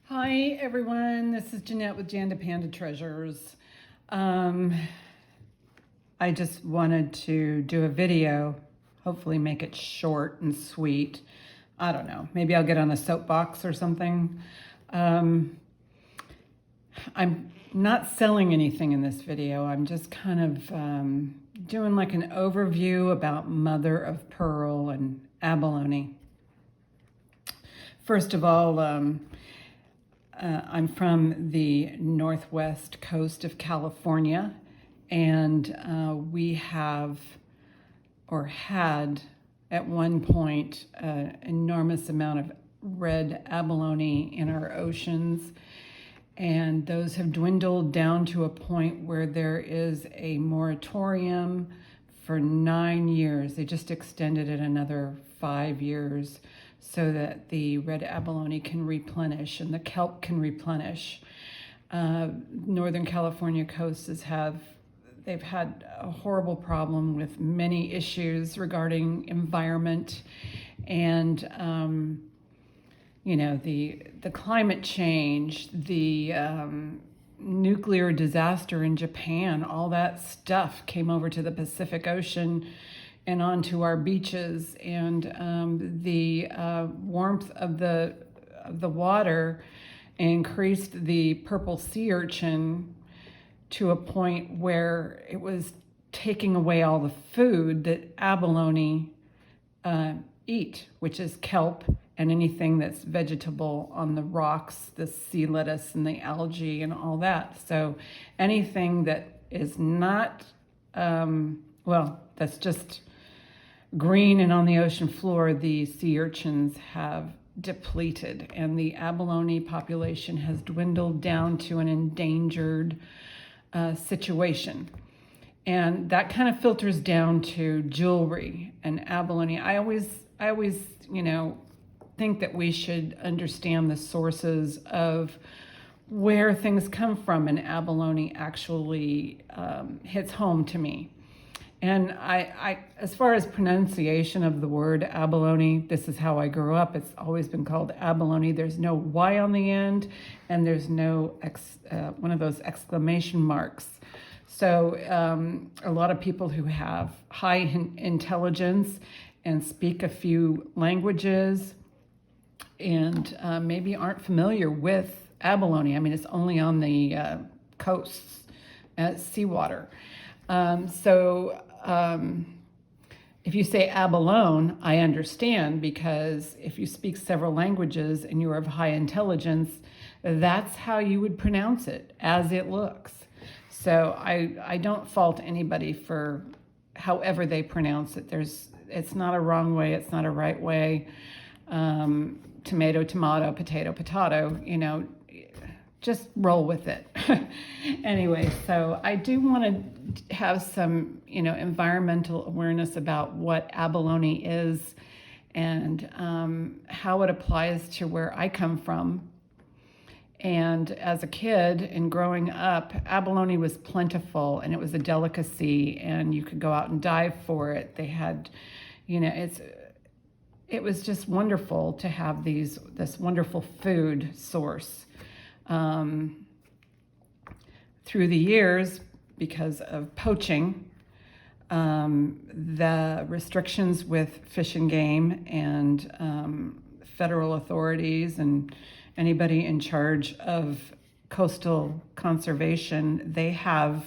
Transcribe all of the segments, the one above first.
Hi everyone, this is Jeanette with Janda Panda Treasures. I just wanted to do a video, hopefully make it short and sweet. I don't know, maybe I'll get on a soapbox or something. I'm not selling anything in this video. I'm just kind of doing like an overview about mother of pearl and abalone. First of all, I'm from the northwest coast of California, and we have, or had at one point, an enormous amount of red abalone in our oceans, and those have dwindled down to a point where there is a moratorium for 9 years. They just extended it another 5 years so that the red abalone can replenish and the kelp can replenish. Northern California coasts they've had a horrible problem with many issues regarding environment and the climate change, the nuclear disaster in Japan. All that stuff came over to the Pacific Ocean and onto our beaches, and the warmth of the water increased the purple sea urchin to a point where it was taking away all the food that abalone eat, which is kelp and anything that's vegetable on the rocks, the sea lettuce and the algae and all that. So anything that is not, that's just green and on the ocean floor, the sea urchins have depleted, and the abalone population has dwindled down to an endangered situation. And that kind of filters down to jewelry and abalone. I always, think that we should understand the sources of where things come from, and abalone actually hits home to me. And I, as far as pronunciation of the word abalone, this is how I grew up. It's always been called abalone. There's no Y on the end, and there's no one of those exclamation marks. So a lot of people who have high intelligence and speak a few languages and maybe aren't familiar with abalone. I mean, it's only on the coasts at seawater. If you say abalone, I understand, because if you speak several languages and you're of high intelligence, that's how you would pronounce it, as it looks. So I don't fault anybody for however they pronounce it. It's not a wrong way, it's not a right way. Tomato, tomato, potato, potato, just roll with it. Anyway, so I do want to have some, environmental awareness about what abalone is and how it applies to where I come from. And as a kid and growing up, abalone was plentiful and it was a delicacy, and you could go out and dive for it. They had, it was just wonderful to have this wonderful food source. Through the years, because of poaching, the restrictions with Fish and Game and federal authorities and anybody in charge of coastal conservation, they have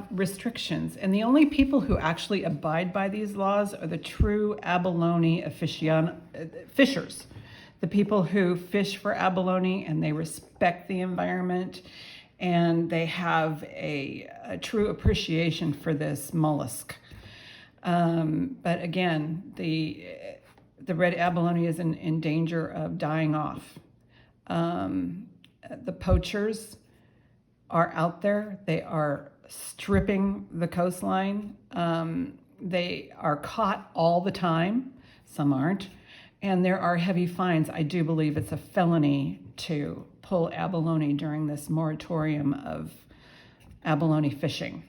restrictions. And the only people who actually abide by these laws are the true abalone fishers. The people who fish for abalone, and they respect the environment, and they have a true appreciation for this mollusk. But again, the red abalone is in danger of dying off. The poachers are out there. They are stripping the coastline. They are caught all the time. Some aren't. And there are heavy fines. I do believe it's a felony to pull abalone during this moratorium of abalone fishing.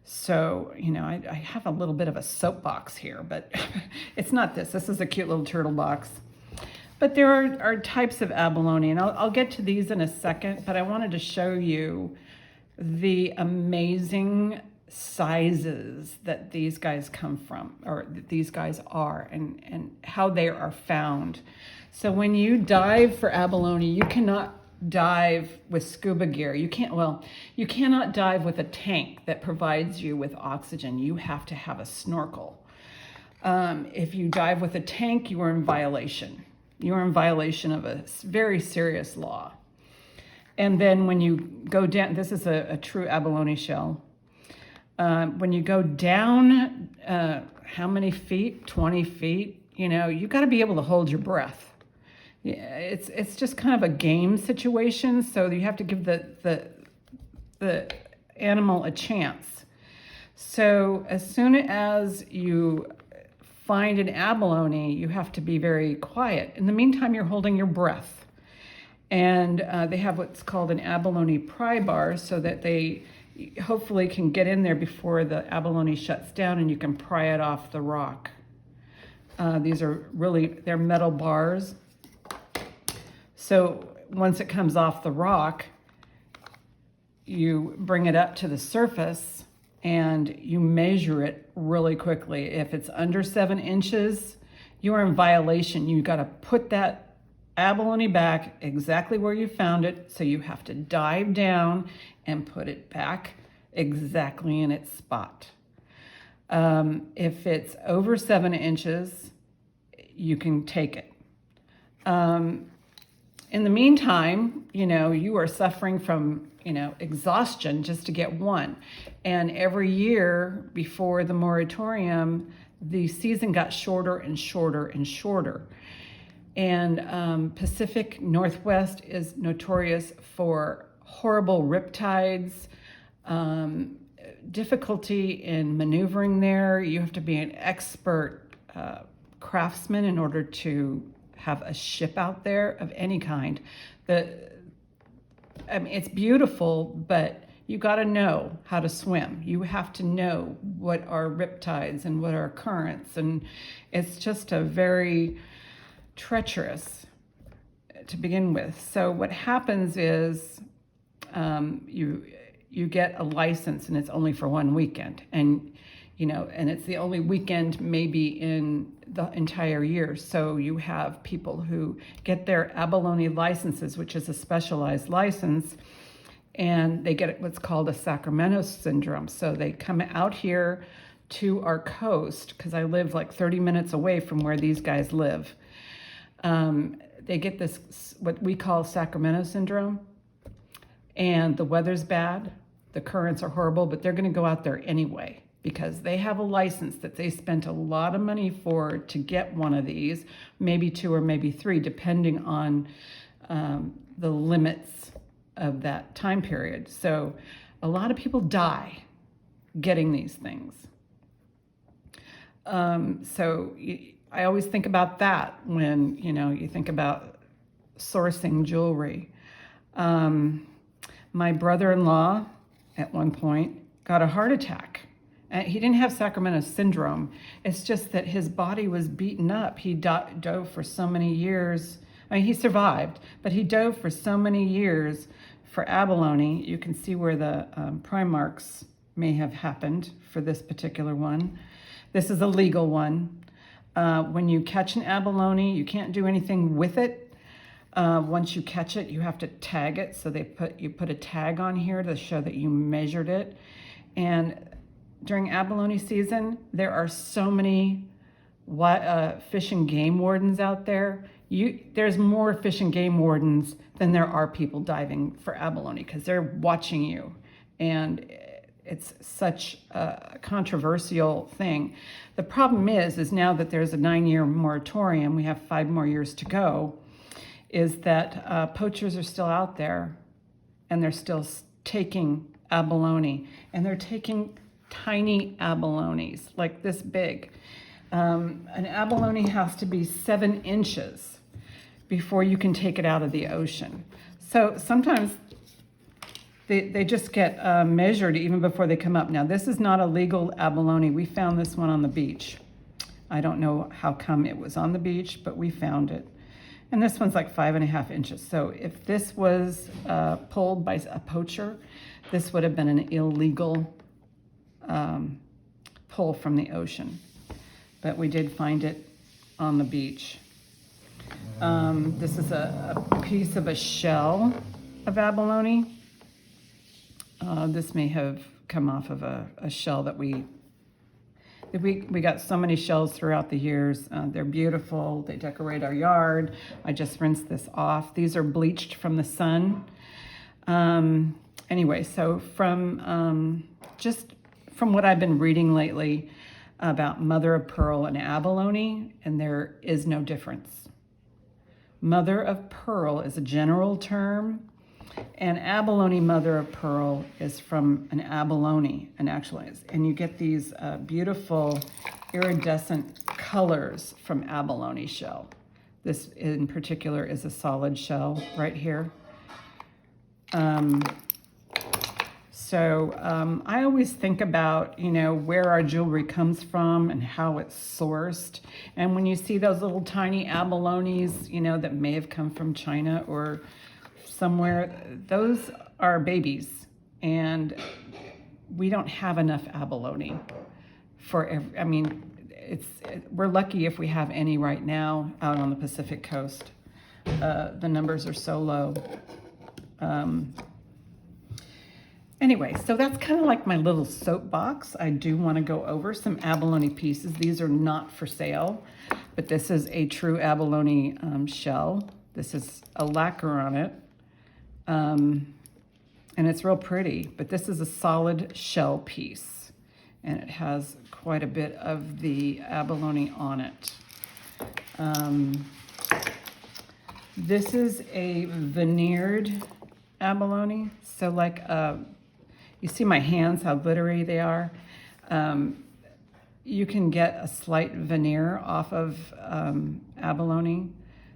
So, I have a little bit of a soapbox here, but it's not this. This is a cute little turtle box. But there are types of abalone, and I'll get to these in a second, but I wanted to show you the amazing sizes that these guys come from, or that these guys are, and how they are found. So when you dive for abalone, you cannot dive with scuba gear. You cannot dive with a tank that provides you with oxygen. You have to have a snorkel. If you dive with a tank, you are in violation. You are in violation of a very serious law. And then when you go down, this is a true abalone shell. When you go down, how many feet? 20 feet. You got to be able to hold your breath. Yeah, it's just kind of a game situation, so you have to give the animal a chance. So as soon as you find an abalone, you have to be very quiet. In the meantime, you're holding your breath. And they have what's called an abalone pry bar, so that they hopefully can get in there before the abalone shuts down and you can pry it off the rock. These are they're metal bars. So once it comes off the rock, you bring it up to the surface and you measure it really quickly. If it's under 7 inches, you are in violation. You got to put that abalone back exactly where you found it. So you have to dive down and put it back exactly in its spot. If it's over 7 inches, you can take it. In the meantime, you are suffering from, exhaustion just to get one. And every year before the moratorium, the season got shorter and shorter and shorter. And Pacific Northwest is notorious for horrible riptides, difficulty in maneuvering there. You have to be an expert craftsman in order to have a ship out there of any kind. It's beautiful, but you got to know how to swim. You have to know what are riptides and what are currents, and it's just a very treacherous to begin with. So what happens is you get a license, and it's only for one weekend, and it's the only weekend maybe in the entire year. So you have people who get their abalone licenses, which is a specialized license, and they get what's called a Sacramento syndrome. So they come out here to our coast, because I live like 30 minutes away from where these guys live. They get this, what we call Sacramento syndrome, and the weather's bad, the currents are horrible, but they're going to go out there anyway, because they have a license that they spent a lot of money for to get one of these, maybe 2 or maybe 3, depending on the limits of that time period. So a lot of people die getting these things. I always think about that when, you think about sourcing jewelry. My brother-in-law at one point got a heart attack. He didn't have Sacramento syndrome. It's just that his body was beaten up. He dove for so many years. He survived, but he dove for so many years for abalone. You can see where the prime marks may have happened for this particular one. This is a legal one. When you catch an abalone, you can't do anything with it. Once you catch it, you have to tag it. So you put a tag on here to show that you measured it. And during abalone season, there are so many fish and game wardens out there. There's more fish and game wardens than there are people diving for abalone, because they're watching you. And it's such a controversial thing. The problem is now that there's a 9-year moratorium, we have 5 more years to go, is that poachers are still out there, and they're still taking abalone, and they're taking tiny abalones like this big. An abalone has to be 7 inches before you can take it out of the ocean. So sometimes they just get measured even before they come up. Now, this is not a legal abalone. We found this one on the beach. I don't know how come it was on the beach, but we found it. And this one's like 5.5 inches. So if this was pulled by a poacher, this would have been an illegal pull from the ocean. But we did find it on the beach. This is a piece of a shell of abalone. This may have come off of a shell that we got so many shells throughout the years. They're beautiful. They decorate our yard. I just rinsed this off. These are bleached from the sun. Anyway, so from what I've been reading lately about mother of pearl and abalone, and there is no difference. Mother of pearl is a general term, and abalone mother of pearl is from an abalone, and you get these beautiful iridescent colors from abalone shell. This in particular is a solid shell right here. So I always think about, where our jewelry comes from and how it's sourced. And when you see those little tiny abalones, that may have come from China or somewhere, those are babies. And we don't have enough abalone for we're lucky if we have any right now out on the Pacific coast. The numbers are so low. Anyway, so that's kind of like my little soapbox. I do want to go over some abalone pieces. These are not for sale, but this is a true abalone shell. This is a lacquer on it, and it's real pretty, but this is a solid shell piece, and it has quite a bit of the abalone on it. This is a veneered abalone, so like you see my hands, how glittery they are. You can get a slight veneer off of abalone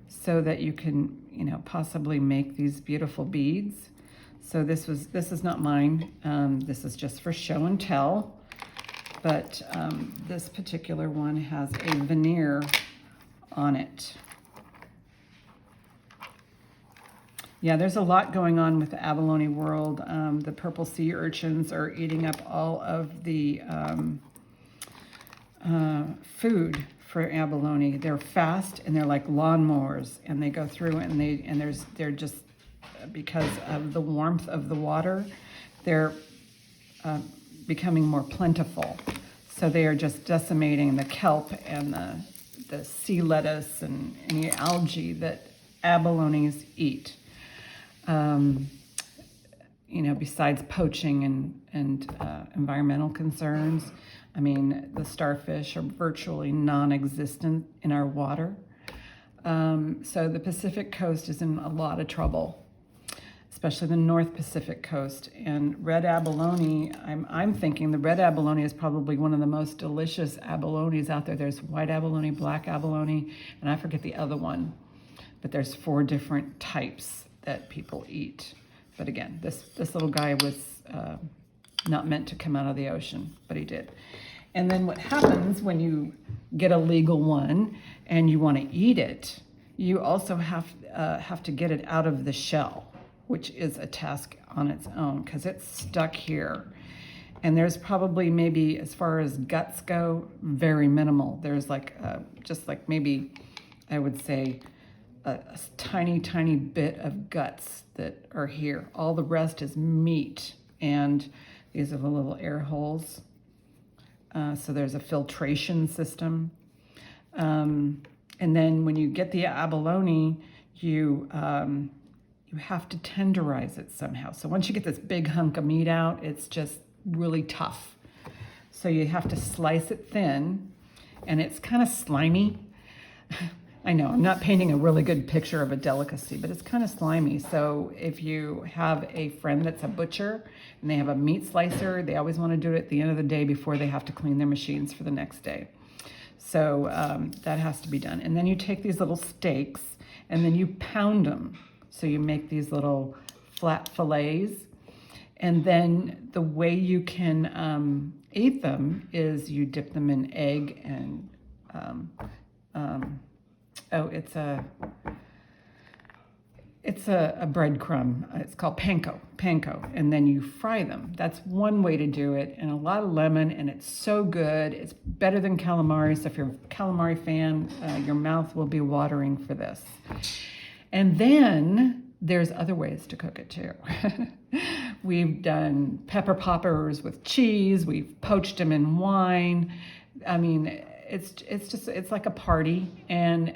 so that you can, possibly make these beautiful beads. So this is not mine. This is just for show and tell. But this particular one has a veneer on it. Yeah, there's a lot going on with the abalone world. The purple sea urchins are eating up all of the food for abalone. They're fast and they're like lawnmowers, and they go through and they're just because of the warmth of the water, they're becoming more plentiful. So they are just decimating the kelp and the sea lettuce and any algae that abalones eat. Besides poaching and environmental concerns, the starfish are virtually non-existent in our water. So the Pacific coast is in a lot of trouble, especially the North Pacific coast. And red abalone, I'm thinking the red abalone is probably one of the most delicious abalones out there. There's white abalone, black abalone, and I forget the other one. But there's 4 different types that people eat. But again, this little guy was not meant to come out of the ocean, but he did. And then what happens when you get a legal one and you want to eat it, you also have to get it out of the shell, which is a task on its own because it's stuck here. And there's probably maybe, as far as guts go, very minimal. There's just like maybe, I would say, a tiny, tiny bit of guts that are here. All the rest is meat, and these are the little air holes. So there's a filtration system. And then when you get the abalone, you have to tenderize it somehow. So once you get this big hunk of meat out, it's just really tough. So you have to slice it thin, and it's kind of slimy. I know, I'm not painting a really good picture of a delicacy, but it's kind of slimy. So if you have a friend that's a butcher and they have a meat slicer, they always want to do it at the end of the day before they have to clean their machines for the next day. So that has to be done. And then you take these little steaks and then you pound them. So you make these little flat fillets. And then the way you can eat them is you dip them in egg and it's a breadcrumb. It's called panko, and then you fry them. That's one way to do it, and a lot of lemon, and it's so good. It's better than calamari, so if you're a calamari fan, your mouth will be watering for this. And then there's other ways to cook it too. We've done pepper poppers with cheese. We've poached them in wine. I mean, it's like a party, and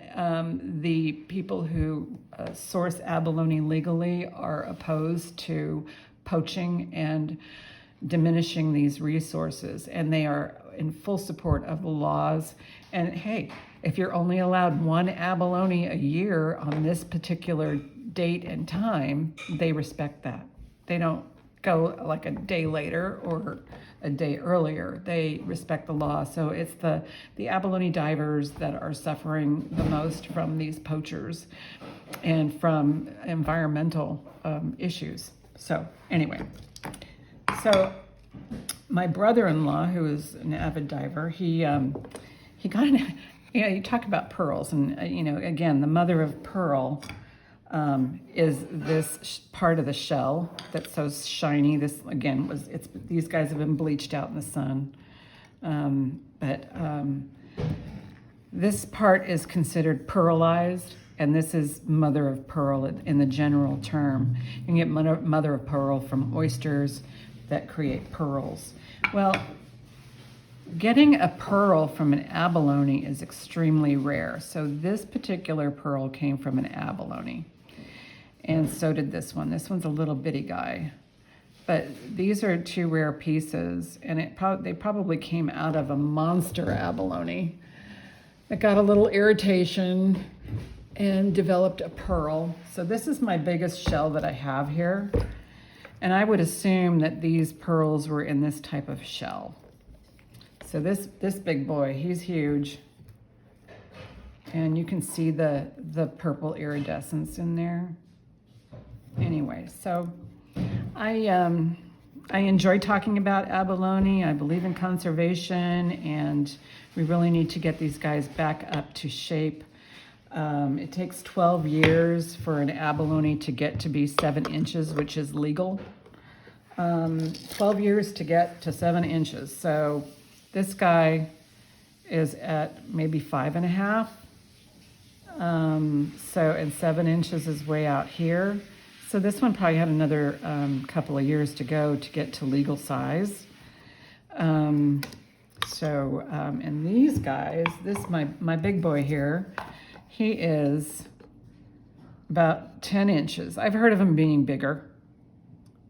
the people who source abalone legally are opposed to poaching and diminishing these resources, and they are in full support of the laws. And hey, if you're only allowed one abalone a year on this particular date and time, they respect that. They don't go like a day later or a day earlier. They respect the law. So it's the abalone divers that are suffering the most from these poachers and from environmental issues. So anyway, so my brother-in-law, who is an avid diver, he kind of, you talk about pearls, and again, the mother of pearl is this part of the shell that's so shiny. This again these guys have been bleached out in the sun, but this part is considered pearlized, and this is mother of pearl in the general term. You can get mother of pearl from oysters that create pearls. Well, getting a pearl from an abalone is extremely rare. So this particular pearl came from an abalone. And so did this one. This one's a little bitty guy. But these are two rare pieces, and they probably came out of a monster abalone that got a little irritation and developed a pearl. So this is my biggest shell that I have here. And I would assume that these pearls were in this type of shell. So this big boy, he's huge. And you can see the purple iridescence in there. Anyway, so I enjoy talking about abalone. I believe in conservation, and we really need to get these guys back up to shape. It takes 12 years for an abalone to get to be 7 inches, which is legal. 12 years to get to 7 inches. So this guy is at maybe 5.5. And 7 inches is way out here. So this one probably had another couple of years to go to get to legal size. And these guys, my big boy here, he is about 10 inches. I've heard of him being bigger,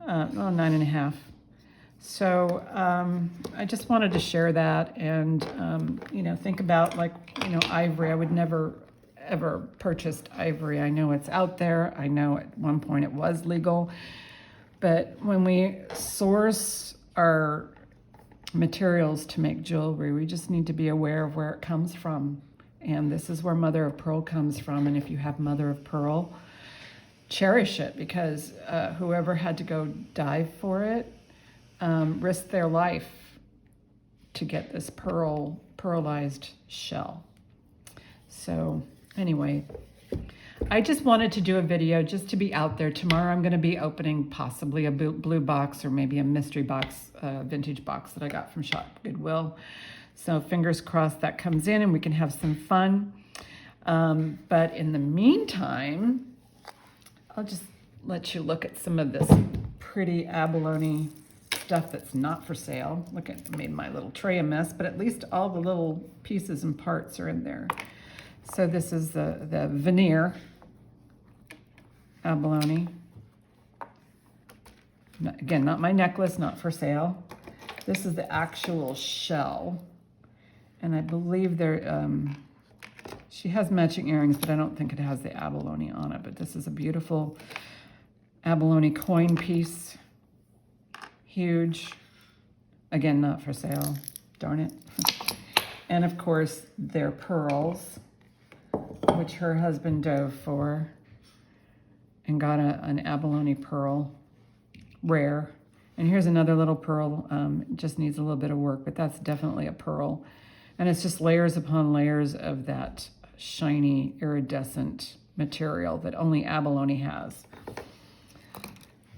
9.5. So I just wanted to share that, and think about ivory. I would never ever purchased ivory. I know it's out there. I know at one point it was legal, but when we source our materials to make jewelry, we just need to be aware of where it comes from. And this is where mother of pearl comes from. And if you have mother of pearl, cherish it, because whoever had to go dive for it risked their life to get this pearlized shell. So anyway, I just wanted to do a video just to be out there. Tomorrow I'm going to be opening possibly a blue box, or maybe a mystery box, vintage box that I got from Shop Goodwill. So fingers crossed that comes in and we can have some fun. But in the meantime, I'll just let you look at some of this pretty abalone stuff that's not for sale. Look, I made my little tray a mess, but at least all the little pieces and parts are in there. So this is the veneer abalone. Again, not my necklace, not for sale. This is the actual shell. And I believe she has matching earrings, but I don't think it has the abalone on it. But this is a beautiful abalone coin piece. Huge. Again, not for sale. Darn it. And of course, they're pearls, which her husband dove for and got an abalone pearl, rare. And here's another little pearl. It just needs a little bit of work, but that's definitely a pearl. And it's just layers upon layers of that shiny, iridescent material that only abalone has.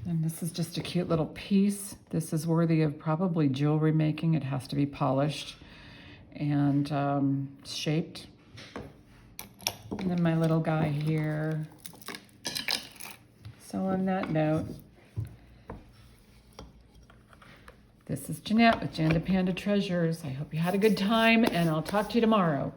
And this is just a cute little piece. This is worthy of probably jewelry making. It has to be polished and shaped. And then my little guy here. So on that note, this is Jeanette with Janda Panda Treasures. I hope you had a good time, and I'll talk to you tomorrow.